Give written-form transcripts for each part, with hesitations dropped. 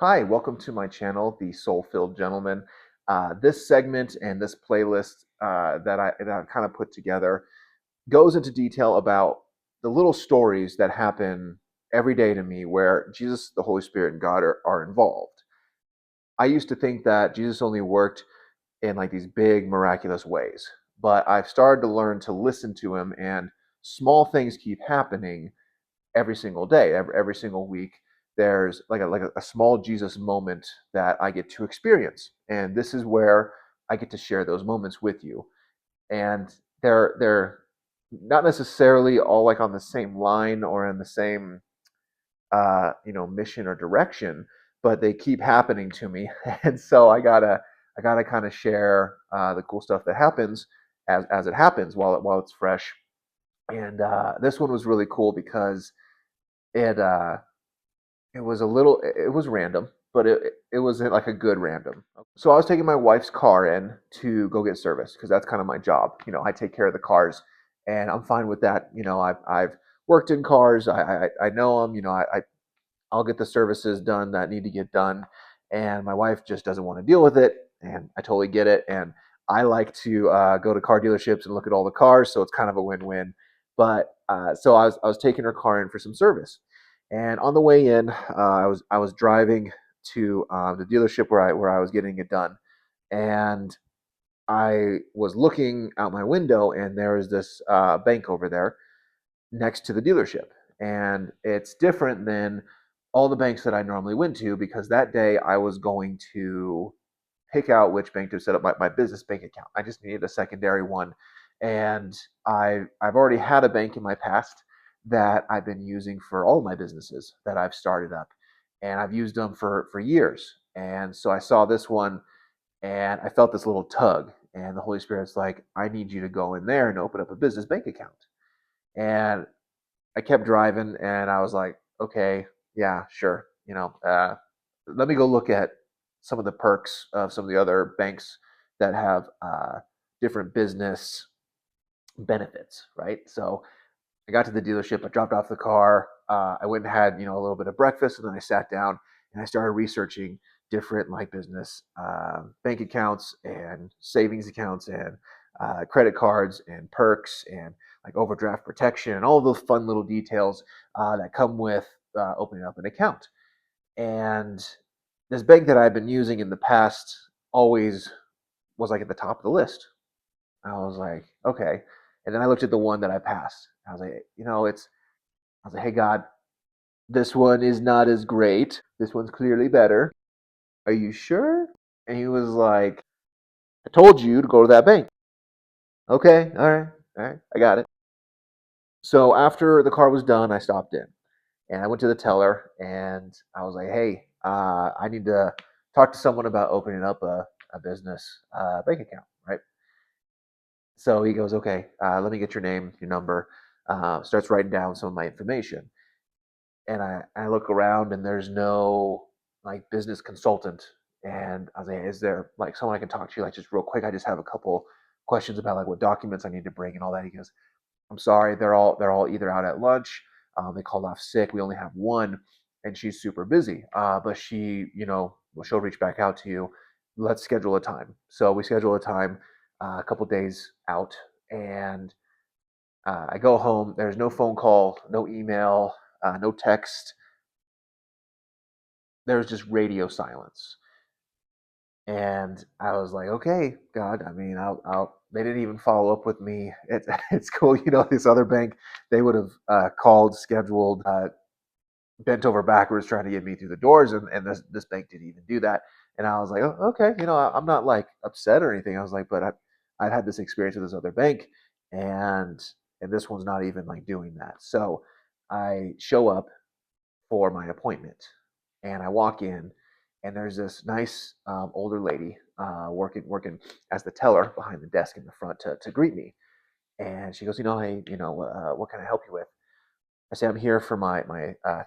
Hi, welcome to my channel, The Soul-Filled Gentleman. This segment and this playlist that I kind of put together goes into detail about the little stories that happen every day to me where Jesus, the Holy Spirit, and God are involved. I used to think that Jesus only worked in like these big miraculous ways, but I've started to learn to listen to him, and small things keep happening every single day, every single week. There's like a small Jesus moment that I get to experience, and this is where I get to share those moments with you. And they're not necessarily all like on the same line or in the same mission or direction, but they keep happening to me, and so I gotta kind of share the cool stuff that happens as it happens while it's fresh. And this one was really cool because it it was random, but it wasn't like a good random. So I was taking my wife's car in to go get service because that's kind of my job. I take care of the cars, and I'm fine with that. I've worked in cars. I know them. I'll get the services done that need to get done, and my wife just doesn't want to deal with it, and I totally get it. And I like to go to car dealerships and look at all the cars, so it's kind of a win-win. But so I was taking her car in for some service, and on the way in, I was driving to the dealership where I was getting it done, and I was looking out my window, and there was this bank over there next to the dealership. And it's different than all the banks that I normally went to because that day I was going to pick out which bank to set up my business bank account. I just needed a secondary one. And I've already had a bank in my past that I've been using for all of my businesses that I've started up. And I've used them for years. And so I saw this one and I felt this little tug. And the Holy Spirit's like, I need you to go in there and open up a business bank account. And I kept driving and I was like, okay, yeah, sure. Let me go look at some of the perks of some of the other banks that have different business benefits, right? So I got to the dealership, I dropped off the car, I went and had a little bit of breakfast, and then I sat down and I started researching different like business bank accounts and savings accounts and credit cards and perks and like overdraft protection and all those fun little details that come with opening up an account. And this bank that I've been using in the past always was like at the top of the list. I was like, okay. And then I looked at the one that I passed. I was like, I was like, hey, God, this one is not as great. This one's clearly better. Are you sure? And he was like, I told you to go to that bank. Okay, all right, I got it. So after the car was done, I stopped in and I went to the teller and I was like, hey, I need to talk to someone about opening up a business bank account, right? So he goes, okay, let me get your name, your number. Starts writing down some of my information. And I look around and there's no like business consultant. And I was like, is there like someone I can talk to, like just real quick? I just have a couple questions about like what documents I need to bring and all that. He goes, I'm sorry, they're all either out at lunch. They called off sick. We only have one, and she's super busy. But she, well, she'll reach back out to you. Let's schedule a time. So we schedule a time a couple days out, and I go home. There's no phone call, no email, no text. There's just radio silence. And I was like, okay, God, I mean, they didn't even follow up with me. It's cool. This other bank, they would have called, scheduled, bent over backwards trying to get me through the doors. And this bank didn't even do that. And I was like, oh, okay, I'm not like upset or anything. I was like, but I've had this experience with this other bank, and this one's not even like doing that. So I show up for my appointment. And I walk in, and there's this nice older lady working as the teller behind the desk in the front to greet me. And she goes, hey, what can I help you with? I say, I'm here for my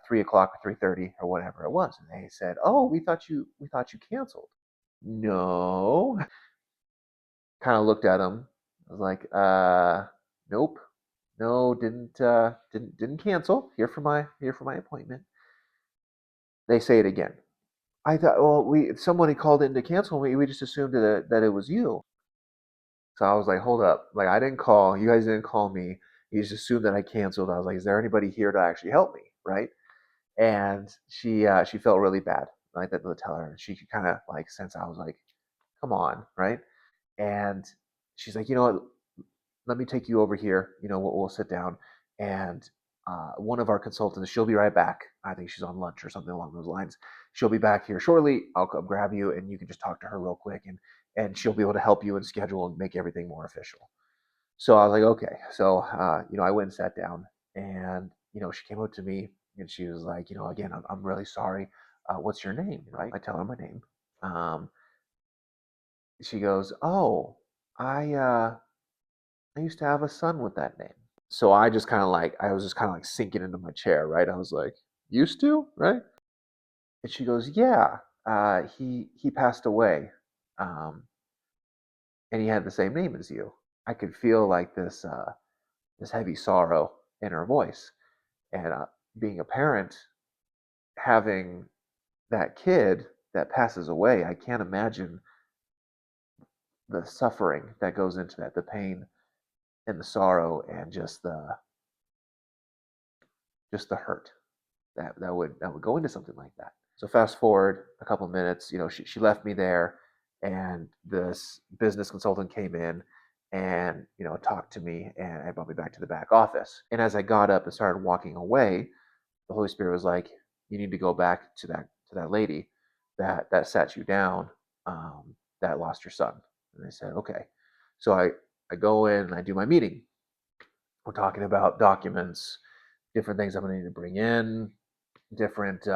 3 o'clock or 3:30 or whatever it was. And they said, oh, we thought you canceled. No. Kind of looked at them. I was like, nope, no, didn't cancel. Here for my appointment. They say it again. I thought, well, somebody called in to cancel me. We just assumed that it was you. So I was like, hold up. Like, I didn't call. You guys didn't call me. You just assumed that I canceled. I was like, is there anybody here to actually help me? Right. And she felt really bad. Like that to tell her. And she could kind of like sense I was like, come on. Right. And she's like, you know what? Let me take you over here. We'll sit down. And one of our consultants, she'll be right back. I think she's on lunch or something along those lines. She'll be back here shortly. I'll come grab you, and you can just talk to her real quick, and she'll be able to help you and schedule and make everything more official. So I was like, okay. So I went and sat down, and she came up to me and she was like, again, I'm really sorry. What's your name? I tell her my name. Um, she goes, oh, I used to have a son with that name. So I was just kind of like sinking into my chair, right? I was like, used to, right? And she goes, yeah, he passed away, um, and he had the same name as you. I could feel like this heavy sorrow in her voice, and being a parent, having that kid that passes away, I can't imagine the suffering that goes into that, the pain and the sorrow, and just the hurt that would go into something like that. So fast forward a couple of minutes, she left me there, and this business consultant came in and talked to me and brought me back to the back office. And as I got up and started walking away, the Holy Spirit was like, "You need to go back to that lady that sat you down, that lost your son." And I said, "Okay." So I go in and I do my meeting. We're talking about documents, different things I'm going to need to bring in, different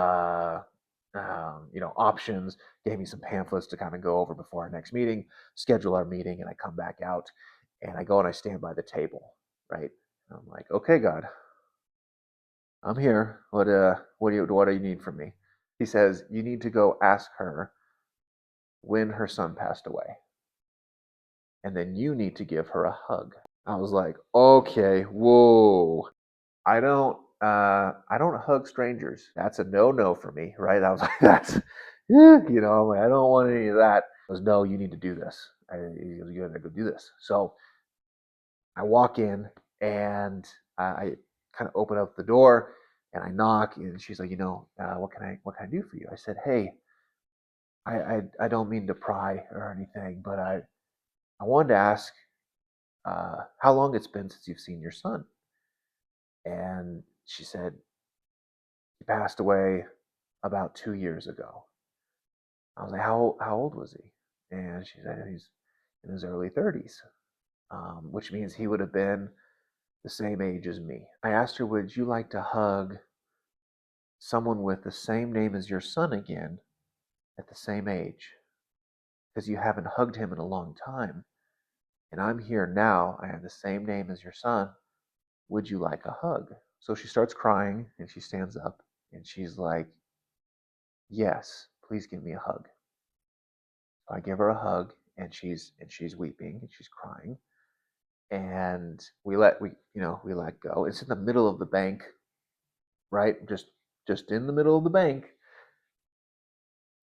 options. Gave me some pamphlets to kind of go over before our next meeting, schedule our meeting, and I come back out and I go and I stand by the table, right? And I'm like, okay, God, I'm here. What do you need from me? He says, you need to go ask her when her son passed away, and then you need to give her a hug. I was like, okay, whoa. I don't hug strangers. That's a no for me, right? I was like, that's I'm like, I don't want any of that. He goes, no, you need to do this. He goes, you gotta go do this. So I walk in and I kind of open up the door and I knock, and she's like, what can I do for you? I said, hey, I don't mean to pry or anything, but I wanted to ask how long it's been since you've seen your son. And she said, he passed away about 2 years ago. I was like, how old was he? And she said he's in his early 30s, which means he would have been the same age as me. I asked her, would you like to hug someone with the same name as your son again at the same age? Because you haven't hugged him in a long time. And I'm here now. I have the same name as your son. Would you like a hug? So she starts crying and she stands up and she's like, yes, please give me a hug. So I give her a hug and she's weeping and she's crying. And we let go. It's in the middle of the bank, right? Just in the middle of the bank,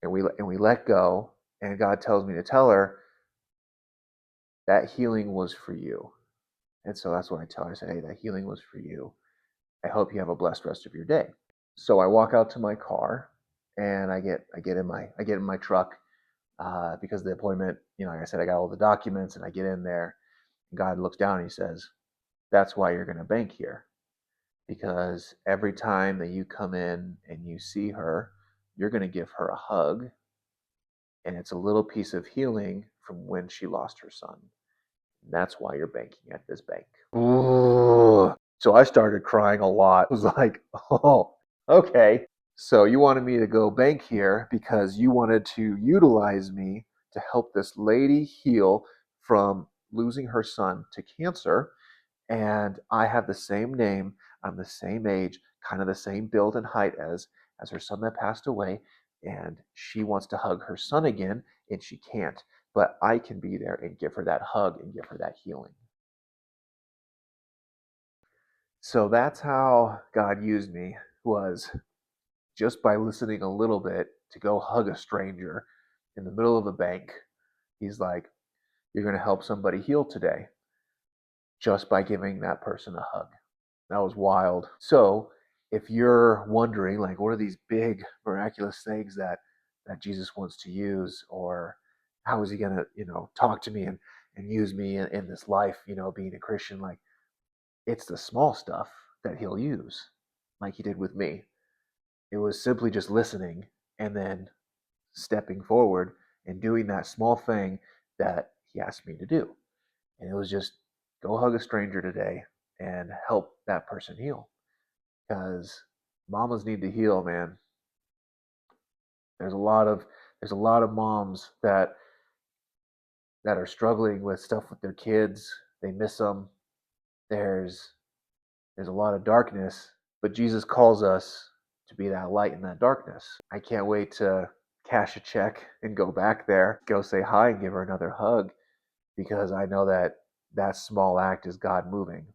and we let go. And God tells me to tell her that healing was for you. And so that's what I tell her. I say, hey, that healing was for you. I hope you have a blessed rest of your day. So I walk out to my car, and I get in my truck, because the appointment, like I said, I got all the documents, and I get in there. And God looks down and He says, "That's why you're going to bank here, because every time that you come in and you see her, you're going to give her a hug, and it's a little piece of healing from when she lost her son. And that's why you're banking at this bank." Ooh. So I started crying a lot. I was like, oh, okay. So you wanted me to go bank here because you wanted to utilize me to help this lady heal from losing her son to cancer, and I have the same name, I'm the same age, kind of the same build and height as her son that passed away, and she wants to hug her son again, and she can't. But I can be there and give her that hug and give her that healing. So that's how God used me, was just by listening a little bit to go hug a stranger in the middle of a bank. He's like, you're going to help somebody heal today just by giving that person a hug. That was wild. So, if you're wondering, like, what are these big miraculous things that Jesus wants to use, or how is he gonna, talk to me and use me in this life, being a Christian, like, it's the small stuff that he'll use, like he did with me. It was simply just listening and then stepping forward and doing that small thing that he asked me to do. And it was just go hug a stranger today and help that person heal. Because mamas need to heal, man. There's a lot of moms that are struggling with stuff with their kids. They miss them. There's a lot of darkness, but Jesus calls us to be that light in that darkness. I can't wait to cash a check and go back there, go say hi and give her another hug, because I know that that small act is God moving.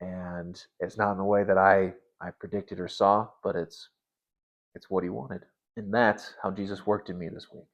And it's not in the way that I predicted or saw, but it's what he wanted. And that's how Jesus worked in me this week.